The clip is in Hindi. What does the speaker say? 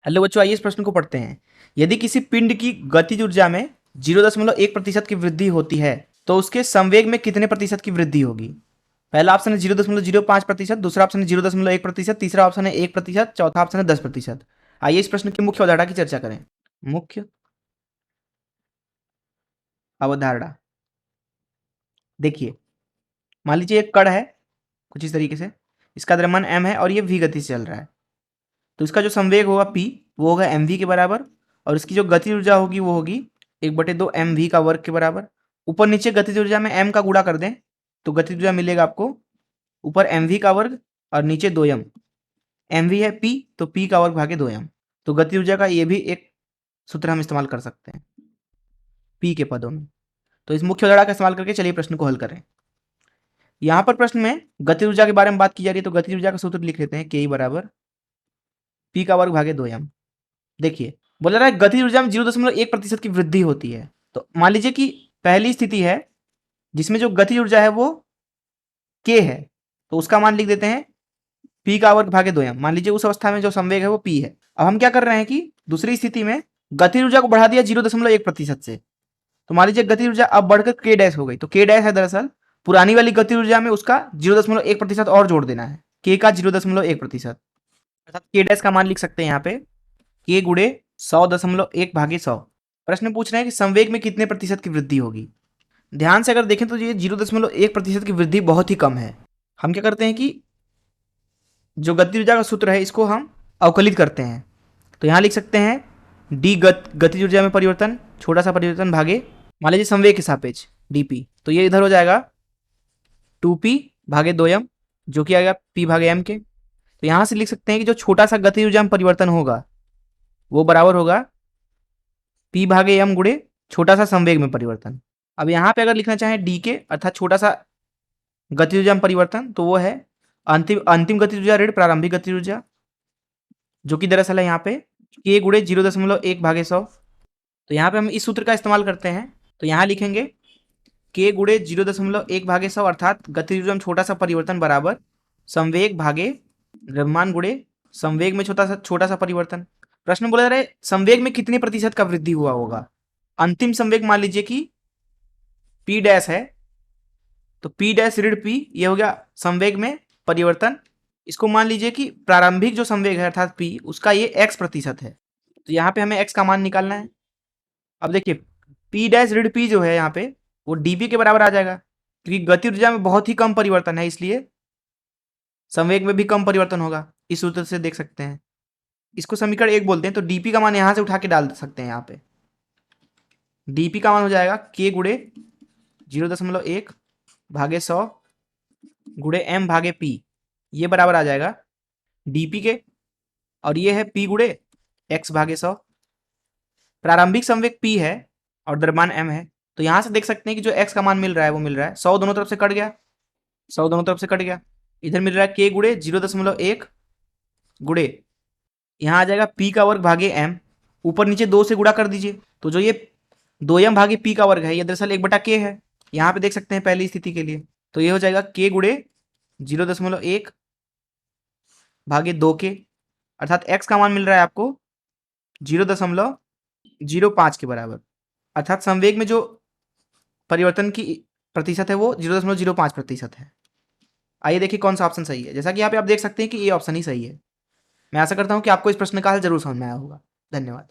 हेलो बच्चों, आइए इस प्रश्न को पढ़ते हैं। यदि किसी पिंड की गतिज ऊर्जा में 0.1% की वृद्धि होती है तो उसके संवेग में कितने प्रतिशत की वृद्धि होगी? पहला ऑप्शन है 0.05%, दूसरा ऑप्शन है 0.1%, तीसरा ऑप्शन है 1%, चौथा ऑप्शन है 10%। आइए इस प्रश्न की मुख्य अवधारणा की चर्चा करें। मुख्य अवधारणा, देखिए, मान लीजिए एक कण है कुछ इस तरीके से, इसका द्रव्यमान m है और ये v गति से चल रहा है, तो इसका जो संवेग होगा p वो होगा mv के बराबर, और इसकी जो गति ऊर्जा होगी वो होगी 1/2 mv का वर्ग के बराबर। ऊपर नीचे गतिज ऊर्जा में m का गुणा कर दें तो गतिज ऊर्जा मिलेगा आपको ऊपर mv का वर्ग और नीचे 2m। mv है p तो p का वर्ग भागे 2m, तो गतिज ऊर्जा का ये भी एक सूत्र हम इस्तेमाल कर सकते हैं p के पदों में। तो इस मुख्य अवधारणा का इस्तेमाल करके चलिए प्रश्न को हल करें। यहाँ पर प्रश्न में गतिज ऊर्जा के बारे में बात की जा रही है, तो गतिज ऊर्जा का सूत्र लिख लेते हैं के बराबर p का वर्ग भागे 2m। देखिए, बोला रहा है गतिज ऊर्जा में 0.1% की वृद्धि होती है, तो मान लीजिए कि पहली स्थिति है जिसमें जो गतिज ऊर्जा है वो k है, तो उसका मान लिख देते हैं p का वर्ग भागे 2m। मान लीजिए उस अवस्था में जो संवेग है वो p है। अब हम क्या कर रहे हैं कि दूसरी स्थिति में गतिज ऊर्जा को बढ़ा दिया 0.1% से, तो मान लीजिए गतिज ऊर्जा अब बढ़कर k डैश हो गई, तो k डैश है दरअसल पुरानी वाली गतिज ऊर्जा में उसका 0.1% और जोड़ देना है, k का 0.1%, अर्थात k डैश का मान लिख सकते हैं यहाँ पे k गुणे 100.1 भागे 100। प्रश्न में पूछ रहे हैं कि संवेग में कितने प्रतिशत की वृद्धि होगी। ध्यान से अगर देखें तो ये 0.1% की वृद्धि बहुत ही कम है। हम क्या करते हैं कि जो गतिज ऊर्जा का सूत्र है इसको हम अवकलित करते हैं, तो यहाँ लिख सकते हैं डी गतिज ऊर्जा में परिवर्तन, छोटा सा परिवर्तन भागे मान लीजिए संवेग के सापेक्ष dp, तो ये इधर हो जाएगा 2p भागे 2m जो कि आएगा p भागे m के। तो यहाँ से लिख सकते हैं कि जो छोटा सा गतिज ऊर्जा में परिवर्तन होगा वो बराबर होगा p भागे m गुणे छोटा सा संवेग में परिवर्तन। अब यहाँ पे अगर लिखना चाहें डी के अर्थात छोटा सा गतिज ऊर्जा में परिवर्तन, तो वो है अंतिम अंतिम गतिज ऊर्जा ऋण प्रारंभिक गतिज ऊर्जा, जो कि दरअसल है यहाँ पे k गुणे 0.1 भागे 100। तो यहाँ पे हम इस सूत्र का इस्तेमाल करते हैं, तो यहाँ लिखेंगे k गुणे 0.1 भागे 100 अर्थात गतिज ऊर्जा में छोटा सा परिवर्तन बराबर संवेग भागे द्रव्यमान गुणे संवेग में छोटा सा परिवर्तन। प्रश्न में बोला जा रहा है संवेग में कितने प्रतिशत का वृद्धि हुआ होगा। अंतिम संवेग मान लीजिए कि p डैश है, तो p डैश ऋण p ये हो गया संवेग में परिवर्तन। इसको मान लीजिए कि प्रारंभिक जो संवेग है अर्थात p उसका ये x प्रतिशत है, तो यहाँ पे हमें x का मान निकालना है। अब देखिए p डैश ऋण p जो है यहाँ पे वो dp के बराबर आ जाएगा, क्योंकि गति ऊर्जा में बहुत ही कम परिवर्तन है इसलिए संवेग में भी कम परिवर्तन होगा। इस सूत्र से देख सकते हैं, इसको समीकरण 1 बोलते हैं, तो dp का मान यहाँ से उठा के डाल सकते हैं। यहाँ पे dp का मान हो जाएगा k गुणे 0.1 भागे 100 गुणे m भागे p, ये बराबर आ जाएगा dp के, और ये है p गुणे x भागे 100। प्रारंभिक संवेग p है और द्रव्यमान m है, तो यहां से देख सकते हैं कि जो x का मान मिल रहा है वो मिल रहा है 100 दोनों तरफ से कट गया, 100 दोनों तरफ से कट गया, इधर मिल रहा है k गुणे 0.1 गुणे यहाँ आ जाएगा p का वर्ग भागे m, ऊपर नीचे 2 से गुणा कर दीजिए, तो जो ये 2m भागे p का वर्ग है ये दरअसल 1/k है, यहाँ पे देख सकते हैं पहली स्थिति के लिए, तो ये हो जाएगा k गुणे 0.1 भागे 2k, अर्थात x का मान मिल रहा है आपको 0.05 के बराबर, अर्थात संवेग में जो परिवर्तन की प्रतिशत है वो 0.05% है। आइए देखिए कौन सा ऑप्शन सही है। जैसा कि यहाँ पे आप देख सकते हैं कि ये ऑप्शन ही सही है। मैं आशा करता हूँ कि आपको इस प्रश्न का हल जरूर समझ में आया होगा। धन्यवाद।